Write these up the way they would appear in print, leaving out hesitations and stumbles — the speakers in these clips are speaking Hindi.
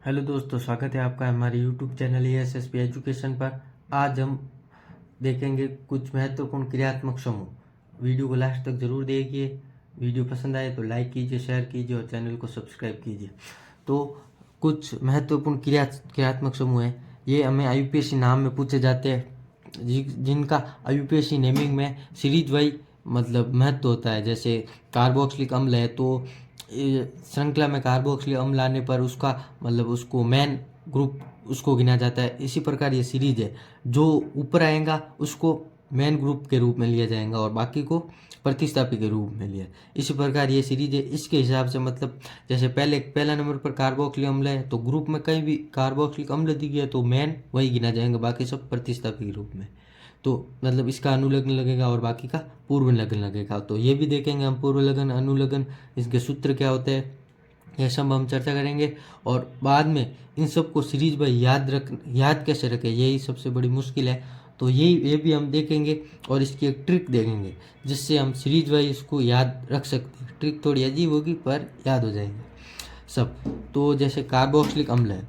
हेलो दोस्तों, स्वागत है आपका हमारे यूट्यूब चैनल ESSP एजुकेशन पर। आज हम देखेंगे कुछ महत्वपूर्ण क्रियात्मक समूह। वीडियो को लास्ट तक जरूर देखिए। वीडियो पसंद आए तो लाइक कीजिए, शेयर कीजिए और चैनल को सब्सक्राइब कीजिए। तो कुछ महत्वपूर्ण क्रियात्मक समूह हैं। ये हमें IUPAC नाम में पूछे जाते हैं, जिनका IUPAC नेमिंग में सीरीज वाइज मतलब महत्व होता है। जैसे कार्बोक्सिलिक अम्ल है तो श्रृंखला में कार्बोक्सिलिक अम्ल आने पर उसका मतलब उसको मेन ग्रुप उसको गिना जाता है। इसी प्रकार ये सीरीज है, जो ऊपर आएगा उसको मेन ग्रुप के रूप में लिया जाएगा और बाकी को प्रतिस्थापी के रूप में लिया। इसी प्रकार ये सीरीज है। इसके हिसाब से मतलब जैसे पहला नंबर पर कार्बोक्सिलिक अम्ल है तो ग्रुप में कहीं भी कार्बोक्सिलिक अम्ल दिख गया तो मेन वही गिना जाएगा, बाकी सब प्रतिस्थापी के रूप में। तो मतलब इसका अनुलग्न लगेगा और बाकी का पूर्व लगन लगेगा। तो ये भी देखेंगे हम, पूर्व लगन अनुलग्न, इसके सूत्र क्या होते हैं, यह सब हम चर्चा करेंगे। और बाद में इन सब को सीरीज बाई याद कैसे रखें, यही सबसे बड़ी मुश्किल है। तो ये भी हम देखेंगे और इसकी एक ट्रिक देखेंगे जिससे हम सीरीज वाइज इसको याद रख सकते हैं। ट्रिक थोड़ी अजीब होगी पर याद हो जाएंगे सब। तो जैसे कार्बोक्सिलिक अम्ल है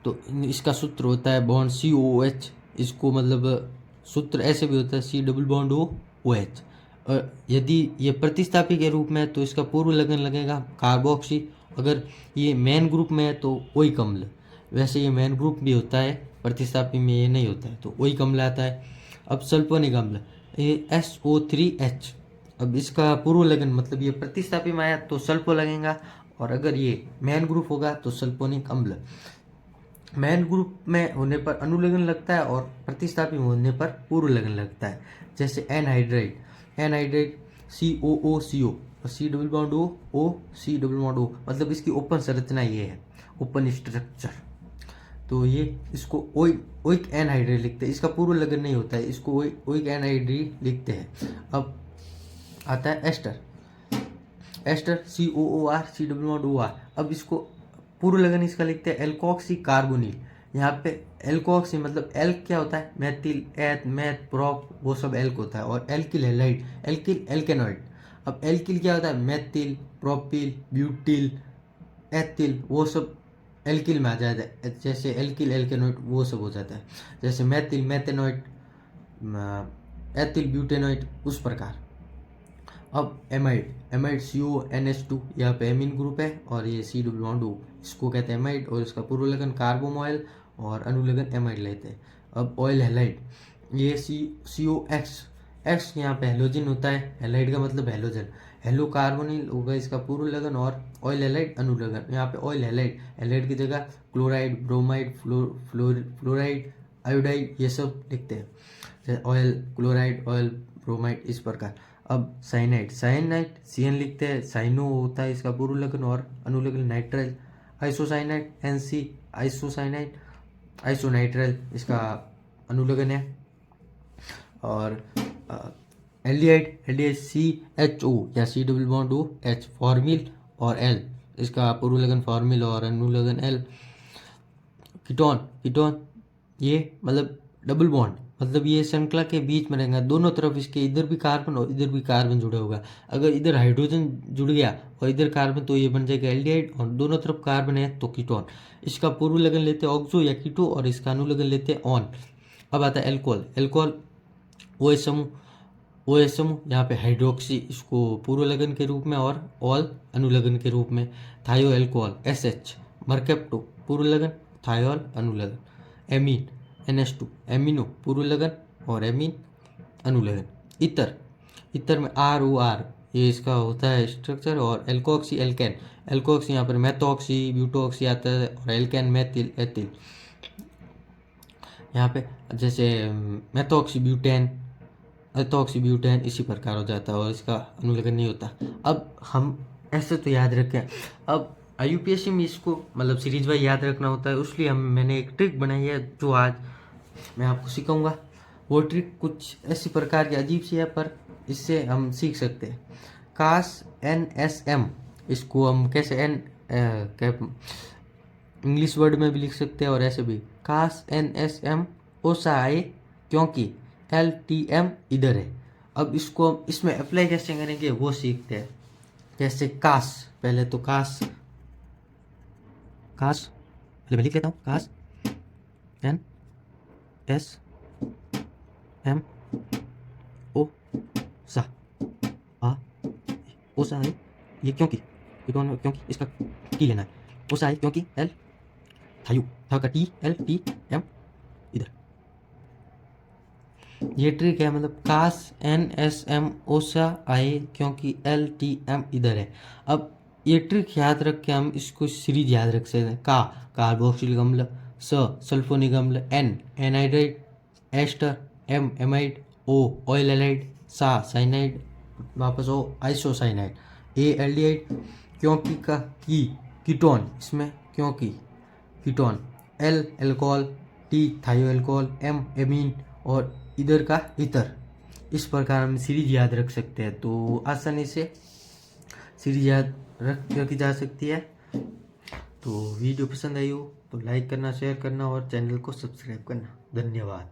तो इसका सूत्र होता है बॉन्ड COOH। इसको मतलब सूत्र ऐसे भी होता है C डबल बॉन्ड OH। और यदि ये प्रतिस्थापी के रूप में है तो इसका पूर्व लगन लगेगा कार्बोक्सी। अगर ये मेन ग्रुप में है तो ओइक अम्ल। वैसे ये मेन ग्रुप भी होता है, प्रतिस्थापी में ये नहीं होता है, तो ओइक अम्ल आता है। अब सल्फोनिक अम्ल ये SO3H। अब इसका पूर्व लगन मतलब ये प्रतिस्थापी में आया तो सल्फो लगेगा, और अगर ये मेन ग्रुप होगा तो सल्फोनिक अम्ल। मेन ग्रुप में होने पर अनुलग्न लगता है और प्रतिस्थापी में होने पर पूर्व लगन लगता है। जैसे एनहाइड्राइड COOCO और C double bond O C double bond O, मतलब इसकी ओपन संरचना ये है, ओपन स्ट्रक्चर। तो ये इसको ओइक एनहाइड्राइड लिखते हैं। इसका पूर्व लगन नहीं होता है, इसको ओइक एनहाइड्राइड लिखते हैं। अब आता है ester COOR C double bond OR। अब इसको पूर्व लगन इसका लिखते हैं एल्कोक्सी कार्बोनिल। यहाँ पे एल्कोक्सी मतलब एल क्या होता है, मैथिल, एथ, मैथ, प्रोप, वो सब एल्क होता है। और एल्किल हैलाइड, एल्किल एल्केनॉइड। अब एल्किल क्या होता है, मैथिल, प्रोपिल, ब्यूटिल, एथिल, वो सब एल्किल में आ जाता है। जैसे एल्किल एल्केनॉइड वो सब हो जाता है। जैसे मैथिल मैथेनॉइड, एथिल ब्यूटेनॉइड, उस प्रकार। अब एमाइड CONH2, यहाँ पे एमीन ग्रुप है और ये C डबल बॉन्ड O, इसको कहते हैं एमाइड। और इसका पूर्व लगन कार्बोमॉइल और अनुलग्न एमाइड लेते हैं। अब ऑयल हैलाइड, ये COX यहाँ पे हेलोजन होता है। हैलाइड का मतलब हेलोजन, हेलो कार्बोनिल होगा इसका पूर्व लगन, और ऑयल हैलाइड अनुलग्न। यहाँ पे ऑयल हैलाइड की जगह क्लोराइड, ब्रोमाइड, फ्लोराइड, आयोडाइड ये सब लिखते हैं। जैसे ऑयल क्लोराइड, ऑयल ब्रोमाइड, इस प्रकार। अब साइनाइड CN लिखते हैं। साइनो होता है इसका पूर्व लगन और अनुलग्न नाइट्राइल। आइसोसाइनाइड NC, आइसोसाइनाइड, आइसोनाइट्राइल इसका अनुलग्न है। और एल्डिहाइड CHO या C double bond OH, formal और L, इसका पूर्व लगन फॉर्मिल और अनुलग्न L। कीटोन ये मतलब डबल बॉन्ड, मतलब ये श्रृंखला के बीच में रहेगा, दोनों तरफ इसके इधर भी कार्बन और इधर भी कार्बन जुड़ा होगा। अगर इधर हाइड्रोजन जुड़ गया और इधर कार्बन तो ये बन जाएगा एल्डिहाइड, और दोनों तरफ कार्बन है तो कीटोन। इसका पूर्व लगन लेते हैं ऑक्सो या कीटो और इसका अनुलग्न लेते हैं ऑन। अब आता है एल्कोहल OH समूह, यहाँ पे हाइड्रोक्सी इसको पूर्व लगन के रूप में और ऑल अनुलग्न के रूप में। थायो एल्कोहल SH, मरकेप्टो पूर्व लगन, थायोल अनुलग्न। एमीन NH2, एमिनो पूर्व लगन और एमीन अनुलग्न। इतर में ROR ये इसका होता है स्ट्रक्चर। और एल्कोक्सी एल्कोक्सी यहाँ पर मैथोक्सी ब्यूटोक्सी आता है, और एल्केन मैथिल एथिल। यहाँ पे जैसे मैथोक्सी ब्यूटेन इसी प्रकार हो जाता है और इसका अनुलग्न नहीं होता। अब हम ऐसे तो याद रखें। अब IUPAC में इसको मतलब सीरीज वाइज याद रखना होता है, इसलिए मैंने एक ट्रिक बनाई है जो आज मैं आपको सिखाऊंगा। वो ट्रिक कुछ ऐसी प्रकार की अजीब सी है पर इससे हम सीख सकते हैं। कास NSM, इसको हम कैसे इंग्लिश वर्ड में भी लिख सकते हैं और ऐसे भी कास NSM ओसा आए क्योंकि LTM इधर है। अब इसको हम इसमें अप्लाई कैसे करेंगे वो सीखते हैं। जैसे कास, पहले तो कास चलिए मैं लिख लेता हूँ, कास एन एस एम ओ सा आ ओ सा आई, ये क्योंकि क्योंकि इसका टी लेना है, ओ सा आई क्योंकि एल थायू था का टी एल टी एम इधर। ये ट्रिक है, मतलब कास एन एस एम ओसा आए क्योंकि एल टी एम इधर है। अब ये ट्रिक याद रख के हम इसको सीरीज याद रख सकते हैं। का कार्बोक्सिलिक अम्ल, स सल्फोनिक अम्ल, एन एनाइड्राइड, एस्टर एम एमाइड, ओ ऑयल एलाइड, सा साइनाइड, वापस ओ आइसोसाइनाइड, ए एल्डिहाइड, क्योंकि का कीटोन इसमें क्योंकि कीटोन, एल एल्कोहल, टी थायो एल्कोहल, एम एमीन और इधर का इतर। इस प्रकार हम सीरीज याद रख सकते हैं, तो आसानी से सीरीज याद रखी जा सकती है। तो वीडियो पसंद आई हो तो लाइक करना, शेयर करना और चैनल को सब्सक्राइब करना। धन्यवाद।